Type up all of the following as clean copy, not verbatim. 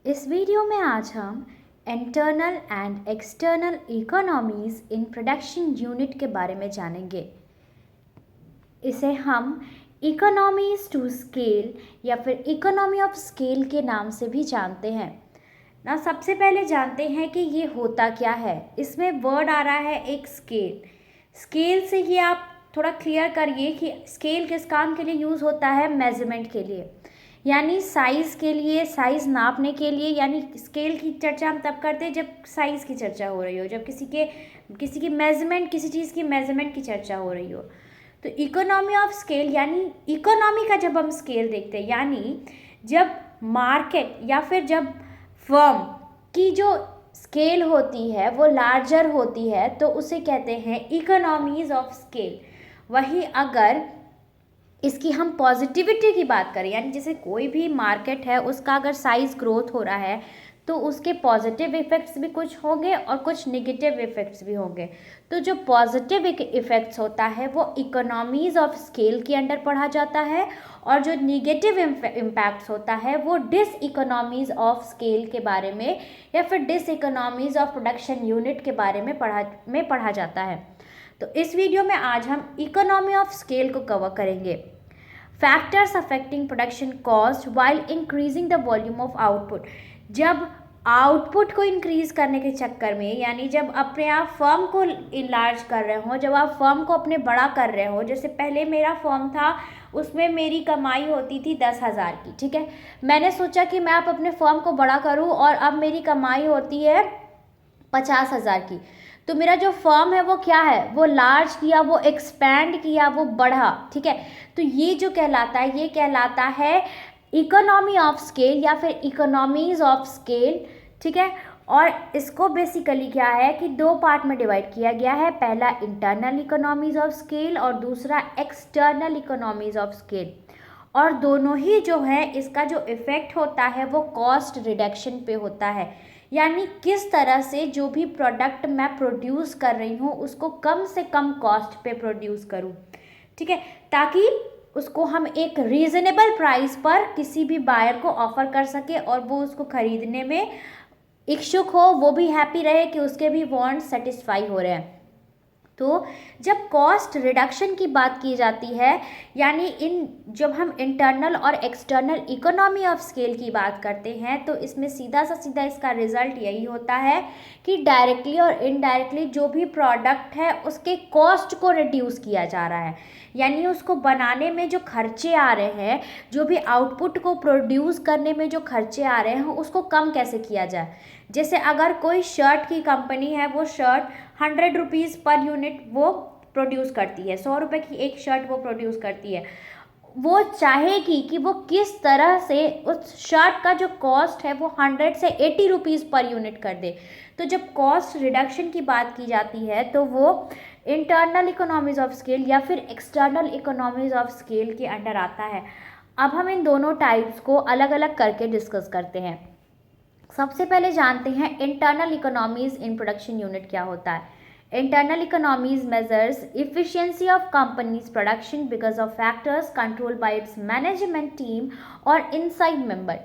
इस वीडियो में आज हम internal and external economies in production unit के बारे में जानेंगे। इसे हम इकोनॉमीज टू स्केल या फिर इकोनॉमी ऑफ स्केल के नाम से भी जानते हैं ना। सबसे पहले जानते हैं कि ये होता क्या है। इसमें वर्ड आ रहा है एक स्केल। स्केल से ही आप थोड़ा क्लियर करिए कि स्केल किस काम के लिए यूज़ होता है। मेजरमेंट के लिए, यानी साइज़ के लिए, साइज़ नापने के लिए। यानी स्केल की चर्चा हम तब करते हैं जब साइज़ की चर्चा हो रही हो, जब किसी की मेजरमेंट, किसी चीज़ की मेजरमेंट की चर्चा हो रही हो। तो इकोनॉमी ऑफ स्केल यानी इकोनॉमी का जब हम स्केल देखते हैं, यानी जब मार्केट या फिर जब फर्म की जो स्केल होती है वो लार्जर होती है, तो उसे कहते हैं इकोनॉमीज ऑफ स्केल। वही अगर इसकी हम पॉजिटिविटी की बात करें, यानी जैसे कोई भी मार्केट है उसका अगर साइज ग्रोथ हो रहा है तो उसके पॉजिटिव इफ़ेक्ट्स भी कुछ होंगे और कुछ नेगेटिव इफ़ेक्ट्स भी होंगे। तो जो पॉजिटिव इफ़ेक्ट्स होता है वो इकोनॉमीज़ ऑफ स्केल के अंडर पढ़ा जाता है, और जो निगेटिव इम्पैक्ट्स होता है वो डिस इकोनॉमीज़ ऑफ स्केल के बारे में या फिर diseconomies of production unit के बारे में पढ़ा जाता है। तो इस वीडियो में आज हम इकोनॉमी ऑफ स्केल को कवर करेंगे। Factors affecting production cost while increasing the volume of output. जब आउटपुट को इंक्रीज करने के चक्कर में, यानी जब अपने आप फर्म को इनलार्ज कर रहे हो, जब आप फर्म को अपने बड़ा कर रहे हो। जैसे पहले मेरा फर्म था, उसमें मेरी कमाई होती थी 10,000 की, ठीक है। मैंने सोचा कि मैं आप अपने फर्म को बड़ा करूं और अब मेरी कमाई होती है 50,000 की। तो मेरा जो फर्म है वो क्या है, वो लार्ज किया, वो एक्सपैंड किया, वो बढ़ा, ठीक है। तो ये जो कहलाता है, ये कहलाता है इकोनॉमी ऑफ स्केल या फिर इकोनॉमीज ऑफ स्केल, ठीक है। और इसको बेसिकली क्या है कि दो पार्ट में डिवाइड किया गया है। पहला इंटरनल इकोनॉमीज ऑफ स्केल और दूसरा एक्सटर्नल इकोनॉमीज ऑफ स्केल। और दोनों ही जो है, इसका जो इफ़ेक्ट होता है वो कॉस्ट रिडक्शन पे होता है। यानी किस तरह से जो भी प्रोडक्ट मैं प्रोड्यूस कर रही हूँ उसको कम से कम कॉस्ट पे प्रोड्यूस करूँ, ठीक है, ताकि उसको हम एक रीज़नेबल प्राइस पर किसी भी बायर को ऑफर कर सके और वो उसको खरीदने में इच्छुक हो, वो भी हैप्पी रहे कि उसके भी वांट सेटिस्फाई हो रहे हैं। तो जब कॉस्ट रिडक्शन की बात की जाती है, यानी जब हम इंटरनल और एक्सटर्नल इकोनॉमी ऑफ स्केल की बात करते हैं, तो इसमें सीधा इसका रिजल्ट यही होता है कि डायरेक्टली और इनडायरेक्टली जो भी प्रोडक्ट है उसके कॉस्ट को रिड्यूस किया जा रहा है। यानी उसको बनाने में जो खर्चे आ रहे हैं, जो भी आउटपुट को प्रोड्यूस करने में जो खर्चे आ रहे हैं, उसको कम कैसे किया जाए। जैसे अगर कोई शर्ट की कंपनी है, वो शर्ट 100 रुपीज़ पर यूनिट वो प्रोड्यूस करती है, 100 रुपये की एक शर्ट वो प्रोड्यूस करती है। वो चाहेगी कि वो किस तरह से उस शर्ट का जो कॉस्ट है वो 100 से 80 रुपीज़ पर यूनिट कर दे। तो जब कॉस्ट रिडक्शन की बात की जाती है तो वो इंटरनल इकोनॉमीज ऑफ स्केल या फिर एक्सटर्नल इकोनॉमीज ऑफ स्केल के अंडर आता है। अब हम इन दोनों टाइप्स को अलग अलग करके डिस्कस करते हैं। सबसे पहले जानते हैं internal economies in production unit क्या होता है। Internal economies measures efficiency of company's production because of factors controlled by its management team और inside member।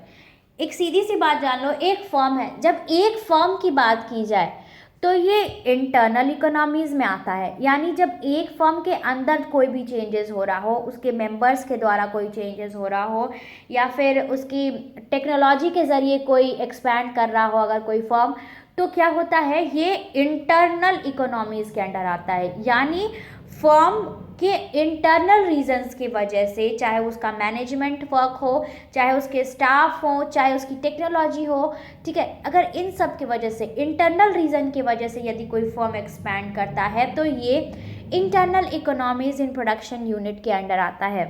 एक सीधी सी बात जान लो, एक फर्म है, जब एक फर्म की बात की जाए तो ये इंटरनल इकोनॉमीज में आता है। यानी जब एक फर्म के अंदर कोई भी चेंजेस हो रहा हो, उसके मेंबर्स के द्वारा कोई चेंजेस हो रहा हो, या फिर उसकी टेक्नोलॉजी के ज़रिए कोई एक्सपैंड कर रहा हो अगर कोई फर्म, तो क्या होता है, ये इंटरनल इकोनॉमीज के अंडर आता है। यानी फर्म के इंटरनल रीजंस की वजह से, चाहे उसका मैनेजमेंट वर्क हो, चाहे उसके स्टाफ हो, चाहे उसकी टेक्नोलॉजी हो, ठीक है, अगर इन सब की वजह से, इंटरनल रीज़न की वजह से यदि कोई फर्म एक्सपैंड करता है तो ये internal economies in production unit के अंडर आता है।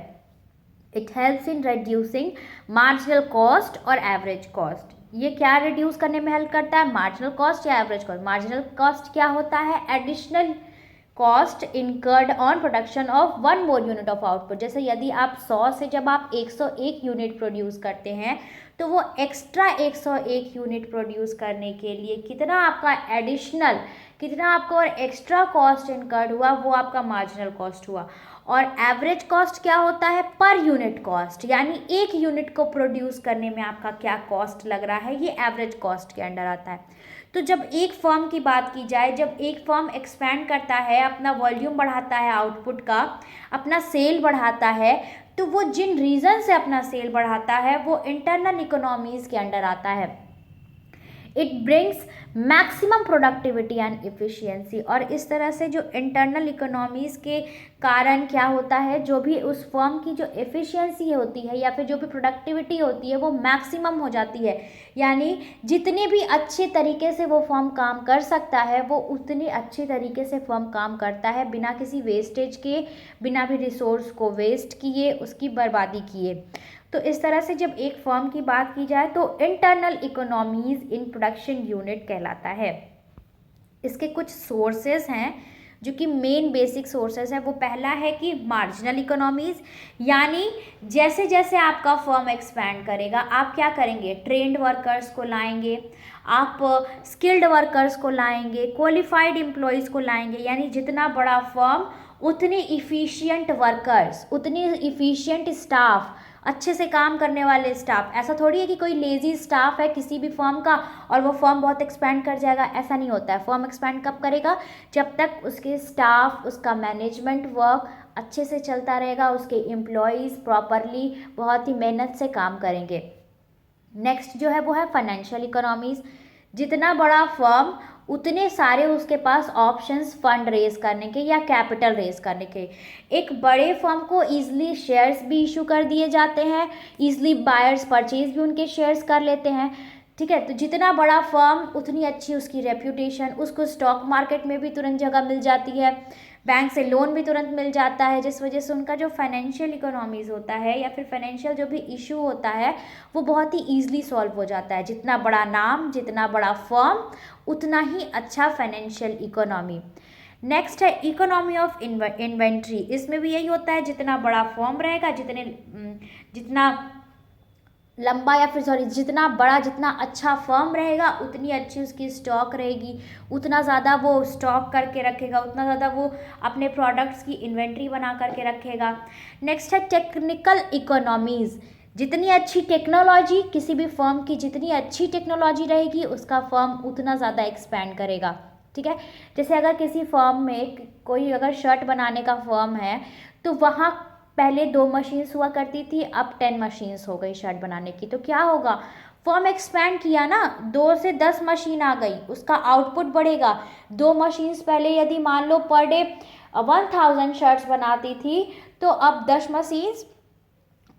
It helps in reducing marginal cost और एवरेज कॉस्ट। ये क्या रिड्यूस करने में हेल्प करता है, मार्जिनल कॉस्ट या एवरेज कॉस्ट। मार्जिनल कॉस्ट क्या होता है, additional cost incurred on production of one more unit of output. जैसे यदि आप 100 से जब आप 101 यूनिट प्रोड्यूस करते हैं तो वो एक्स्ट्रा 101 यूनिट प्रोड्यूस करने के लिए कितना आपका एडिशनल, कितना आपको और एक्स्ट्रा कॉस्ट इनकर्ड हुआ, वो आपका मार्जिनल कॉस्ट हुआ। और एवरेज कॉस्ट क्या होता है? पर यूनिट कॉस्ट, यानी एक यूनिट को प्रोड्यूस करने में आपका क्या कॉस्ट लग रहा है, ये एवरेज कॉस्ट के अंडर आता है। तो जब एक फर्म की बात की जाए, जब एक फर्म एक्सपैंड करता है, अपना वॉल्यूम बढ़ाता है आउटपुट का, अपना सेल बढ़ाता है, तो वो जिन रीज़न से अपना सेल बढ़ाता है वो इंटरनल इकोनॉमीज़ के अंडर आता है। It brings maximum productivity and efficiency. और इस तरह से जो इंटरनल इकोनॉमीज़ के कारण क्या होता है, जो भी उस फर्म की जो एफिशिएंसी होती है या फिर जो भी प्रोडक्टिविटी होती है वो मैक्सिमम हो जाती है। यानी जितने भी अच्छे तरीके से वो फर्म काम कर सकता है वो उतनी अच्छी तरीके से फर्म काम करता है, बिना किसी वेस्टेज के, बिना भी रिसोर्स को वेस्ट किए, उसकी बर्बादी किए। तो इस तरह से जब एक फर्म की बात की जाए तो internal economies in production unit कहलाता है। इसके कुछ सोर्सेज हैं जो कि मेन बेसिक सोर्सेज है। वो पहला है कि मार्जिनल इकोनॉमीज, यानी जैसे जैसे आपका फर्म एक्सपैंड करेगा आप क्या करेंगे, ट्रेंड वर्कर्स को लाएंगे, आप स्किल्ड वर्कर्स को लाएंगे, क्वालिफाइड एम्प्लॉयज़ को लाएंगे। यानी जितना बड़ा फर्म उतने इफ़िशियंट वर्कर्स, उतनी इफ़िशियंट स्टाफ, अच्छे से काम करने वाले स्टाफ। ऐसा थोड़ी है कि कोई लेजी स्टाफ है किसी भी फर्म का और वो फर्म बहुत एक्सपैंड कर जाएगा, ऐसा नहीं होता है। फर्म एक्सपैंड कब करेगा, जब तक उसके स्टाफ, उसका मैनेजमेंट वर्क अच्छे से चलता रहेगा, उसके एम्प्लॉयज़ प्रॉपरली बहुत ही मेहनत से काम करेंगे। नेक्स्ट जो है वो है फाइनेंशियल इकोनॉमीज़। जितना बड़ा फर्म उतने सारे उसके पास ऑप्शंस फंड रेज करने के या कैपिटल रेज करने के। एक बड़े फर्म को ईजिली शेयर्स भी इशू कर दिए जाते हैं, ईजिली बायर्स परचेज भी उनके शेयर्स कर लेते हैं। ठीक है, तो जितना बड़ा फर्म उतनी अच्छी उसकी रेप्यूटेशन, उसको स्टॉक मार्केट में भी तुरंत जगह मिल जाती है, बैंक से लोन भी तुरंत मिल जाता है, जिस वजह से उनका जो फाइनेंशियल इकोनॉमीज़ होता है या फिर फाइनेंशियल जो भी इशू होता है वो बहुत ही ईजिली सॉल्व हो जाता है। जितना बड़ा नाम, जितना बड़ा फर्म, उतना ही अच्छा फाइनेंशियल इकोनॉमी। नेक्स्ट है इकोनॉमी ऑफ इन्वेंट्री। इसमें भी यही होता है, जितना बड़ा फर्म रहेगा, जितना लंबा या फिर सॉरी जितना बड़ा, जितना अच्छा फर्म रहेगा उतनी अच्छी उसकी स्टॉक रहेगी, उतना ज़्यादा वो स्टॉक करके रखेगा, उतना ज़्यादा वो अपने प्रोडक्ट्स की इन्वेंट्री बना करके रखेगा। नेक्स्ट है टेक्निकल इकोनॉमीज़। जितनी अच्छी टेक्नोलॉजी, किसी भी फर्म की जितनी अच्छी टेक्नोलॉजी रहेगी उसका फर्म उतना ज़्यादा एक्सपैंड करेगा। ठीक है, जैसे अगर किसी फर्म में कोई अगर शर्ट बनाने का फर्म है तो वहाँ पहले 2 मशीन्स हुआ करती थी, अब 10 मशीन्स हो गई शर्ट बनाने की। तो क्या होगा, फर्म एक्सपैंड किया ना, 2 से 10 मशीन आ गई, उसका आउटपुट बढ़ेगा। 2 मशीन्स पहले यदि मान लो पर डे 1000 शर्ट्स बनाती थी तो अब 10 मशीन्स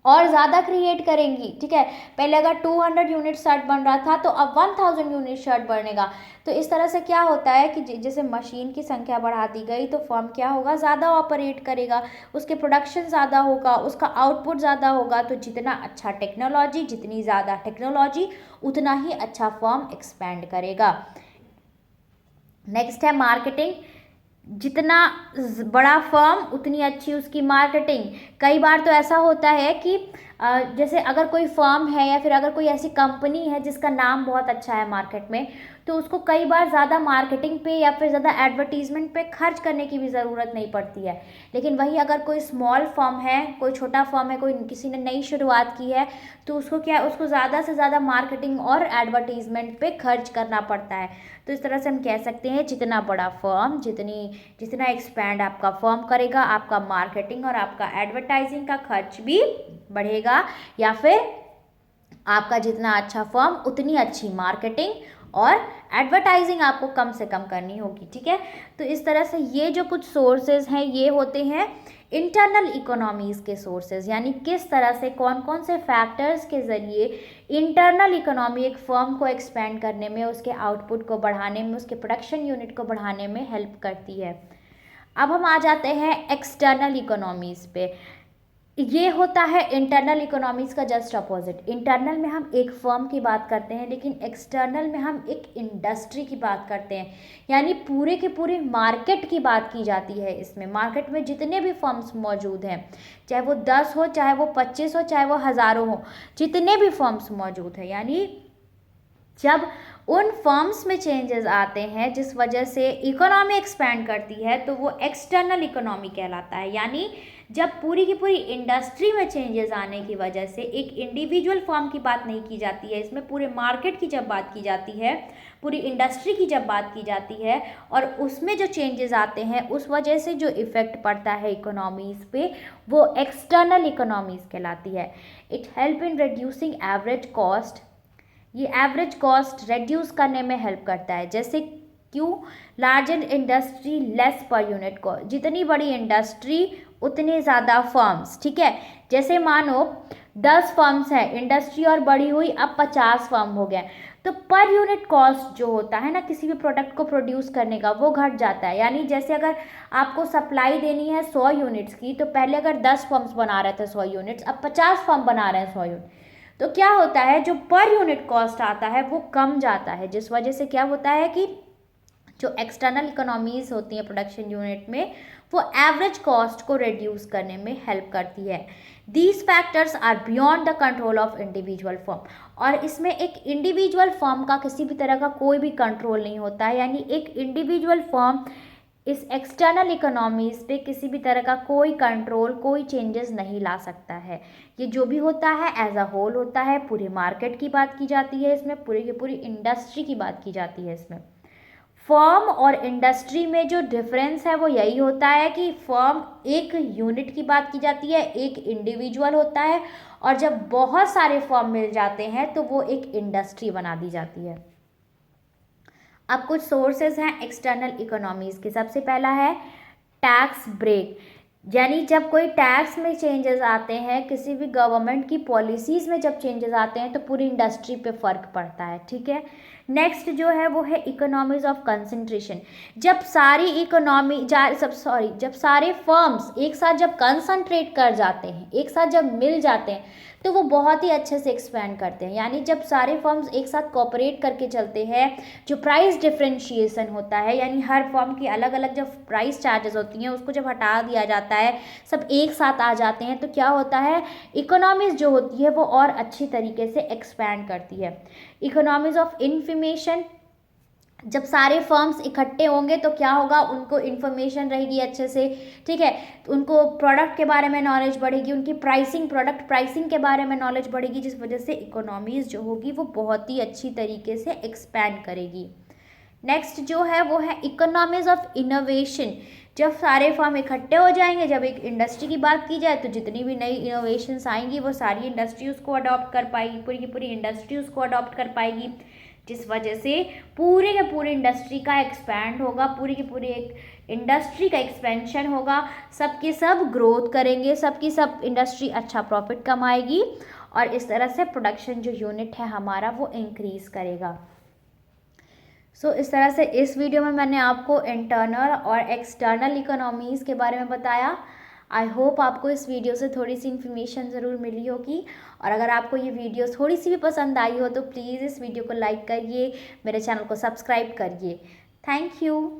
और ज़्यादा क्रिएट करेंगी। ठीक है, पहले अगर 200 यूनिट शर्ट बन रहा था तो अब 1000 यूनिट शर्ट बनेगा। तो इस तरह से क्या होता है कि जैसे मशीन की संख्या बढ़ा दी गई तो फर्म क्या होगा, ज़्यादा ऑपरेट करेगा, उसके प्रोडक्शन ज़्यादा होगा, उसका आउटपुट ज़्यादा होगा। तो जितना अच्छा टेक्नोलॉजी, जितनी ज़्यादा टेक्नोलॉजी उतना ही अच्छा फर्म एक्सपैंड करेगा। नेक्स्ट है मार्केटिंग। जितना बड़ा फर्म उतनी अच्छी उसकी मार्केटिंग। कई बार तो ऐसा होता है कि जैसे अगर कोई फर्म है या फिर अगर कोई ऐसी कंपनी है जिसका नाम बहुत अच्छा है मार्केट में, तो उसको कई बार ज़्यादा मार्केटिंग पे या फिर ज़्यादा एडवर्टीजमेंट पे खर्च करने की भी ज़रूरत नहीं पड़ती है। लेकिन वही अगर कोई स्मॉल फर्म है, कोई छोटा फर्म है, कोई किसी ने नई शुरुआत की है, तो उसको क्या, उसको ज़्यादा से ज़्यादा मार्केटिंग और एडवर्टीजमेंट पे खर्च करना पड़ता है। तो इस तरह से हम कह सकते हैं जितना बड़ा फर्म, जितना एक्सपैंड आपका फर्म करेगा, आपका मार्केटिंग और आपका एडवर्टाइजिंग का खर्च भी बढ़ेगा, या फिर आपका जितना अच्छा फर्म उतनी अच्छी मार्केटिंग और एडवर्टाइजिंग आपको कम से कम करनी होगी। ठीक है, तो इस तरह से ये जो कुछ सोर्सेज हैं ये होते हैं इंटरनल इकोनॉमीज़ के सोर्सेज, यानी किस तरह से कौन कौन से फैक्टर्स के ज़रिए इंटरनल इकोनॉमी एक फर्म को एक्सपेंड करने में, उसके आउटपुट को बढ़ाने में, उसके प्रोडक्शन यूनिट को बढ़ाने में हेल्प करती है। अब हम आ जाते हैं एक्सटर्नल इकोनॉमीज़ पे। ये होता है इंटरनल इकोनॉमीज़ का जस्ट अपोजिट। इंटरनल में हम एक फर्म की बात करते हैं, लेकिन एक्सटर्नल में हम एक इंडस्ट्री की बात करते हैं, यानी पूरे के पूरे मार्केट की बात की जाती है। इसमें मार्केट में जितने भी फर्म्स मौजूद हैं, चाहे वो 10 हो, चाहे वो 25 हो, चाहे वो हज़ारों हो, जितने भी फर्म्स मौजूद हैं, यानी जब उन फर्म्स में चेंजेस आते हैं जिस वजह से इकोनॉमी एक्सपैंड करती है, तो वो एक्सटर्नल इकोनॉमी कहलाता है। यानी जब पूरी की पूरी इंडस्ट्री में चेंजेस आने की वजह से एक इंडिविजुअल फर्म की बात नहीं की जाती है, इसमें पूरे मार्केट की जब बात की जाती है, पूरी इंडस्ट्री की जब बात की जाती है, और उसमें जो चेंजेस आते हैं उस वजह से जो इफ़ेक्ट पड़ता है इकोनॉमीज़ पे, वो एक्सटर्नल इकोनॉमीज़ कहलाती है। It help in reducing average cost. ये एवरेज कॉस्ट रिड्यूस करने में हेल्प करता है। जैसे क्यों? Larger industry less per unit cost. जितनी बड़ी इंडस्ट्री उतने ज़्यादा फर्म्स, ठीक है। जैसे मानो 10 फर्म्स है इंडस्ट्री और बड़ी हुई, अब 50 फर्म हो गए, तो पर यूनिट कॉस्ट जो होता है ना किसी भी प्रोडक्ट को प्रोड्यूस करने का, वो घट जाता है। यानी जैसे अगर आपको सप्लाई देनी है 100 यूनिट्स की, तो पहले अगर 10 फर्म्स बना रहे थे 100 यूनिट्स, अब 50 फर्म बना रहे हैं 100 यूनिट, तो क्या होता है, जो पर यूनिट कॉस्ट आता है वो कम जाता है, जिस वजह से क्या होता है कि जो एक्सटर्नल इकोनॉमीज़ होती हैं प्रोडक्शन यूनिट में, वो एवरेज कॉस्ट को रिड्यूस करने में हेल्प करती है। These factors are beyond the control of individual firm. और इसमें एक इंडिविजुअल फर्म का किसी भी तरह का कोई भी कंट्रोल नहीं होता है, यानी एक इंडिविजुअल फर्म इस एक्सटर्नल इकोनॉमीज़ पे किसी भी तरह का कोई कंट्रोल, कोई चेंजेस नहीं ला सकता है। ये जो भी होता है एज अ होल होता है, पूरे मार्केट की बात की जाती है इसमें, पूरी की पूरी इंडस्ट्री की बात की जाती है इसमें। फर्म और इंडस्ट्री में जो डिफरेंस है वो यही होता है कि फर्म एक यूनिट की बात की जाती है, एक इंडिविजुअल होता है, और जब बहुत सारे फर्म मिल जाते हैं तो वो एक इंडस्ट्री बना दी जाती है। अब कुछ सोर्सेज हैं एक्सटर्नल इकोनॉमीज़ के। सबसे पहला है टैक्स ब्रेक, यानी जब कोई टैक्स में चेंजेस आते हैं, किसी भी गवर्नमेंट की पॉलिसीज़ में जब चेंजेस आते हैं, तो पूरी इंडस्ट्री पे फ़र्क पड़ता है, ठीक है। नेक्स्ट जो है वो है इकोनॉमीज ऑफ कंसंट्रेशन। जब सारी इकोनॉमी जब सारे फर्म्स एक साथ जब कंसंट्रेट कर जाते हैं, एक साथ जब मिल जाते हैं, तो वो बहुत ही अच्छे से एक्सपैंड करते हैं। यानी जब सारे फर्म्स एक साथ कोऑपरेट करके चलते हैं, जो प्राइस डिफरेंशिएशन होता है, यानी हर फर्म की अलग अलग जब प्राइस चार्जेस होती हैं उसको जब हटा दिया जाता है, सब एक साथ आ जाते हैं, तो क्या होता है, इकोनॉमीज जो होती है वो और अच्छी तरीके से एक्सपैंड करती है। इकोनॉमीज ऑफ इंफॉर्मेशन, जब सारे फर्म्स इकट्ठे होंगे तो क्या होगा, उनको इन्फॉर्मेशन रहेगी अच्छे से, ठीक है, तो उनको प्रोडक्ट के बारे में नॉलेज बढ़ेगी, उनकी प्रोडक्ट प्राइसिंग के बारे में नॉलेज बढ़ेगी, जिस वजह से इकोनॉमीज़ जो होगी वो बहुत ही अच्छी तरीके से एक्सपैंड करेगी। नेक्स्ट जो है वो है इकोनॉमीज ऑफ इनोवेशन। जब सारे फर्म इकट्ठे हो जाएंगे, जब एक इंडस्ट्री की बात की जाए, तो जितनी भी नई इनोवेशंस आएंगी वो सारी इंडस्ट्री उसको अडॉप्ट कर पाएगी, पूरी की पूरी इंडस्ट्री उसको अडॉप्ट कर पाएगी, जिस वजह से पूरे के पूरी इंडस्ट्री का एक्सपैंड होगा, पूरी की पूरी एक इंडस्ट्री का एक्सपेंशन होगा, सबके सब ग्रोथ करेंगे, सबकी सब इंडस्ट्री अच्छा प्रॉफिट कमाएगी, और इस तरह से प्रोडक्शन जो यूनिट है हमारा वो इंक्रीज़ करेगा। सो इस तरह से इस वीडियो में मैंने आपको इंटरनल और एक्सटर्नल इकोनॉमीज़ के बारे में बताया। आई होप आपको इस वीडियो से थोड़ी सी इन्फॉर्मेशन ज़रूर मिली होगी, और अगर आपको ये वीडियो थोड़ी सी भी पसंद आई हो तो प्लीज़ इस वीडियो को लाइक करिए, मेरे चैनल को सब्सक्राइब करिए। Thank you.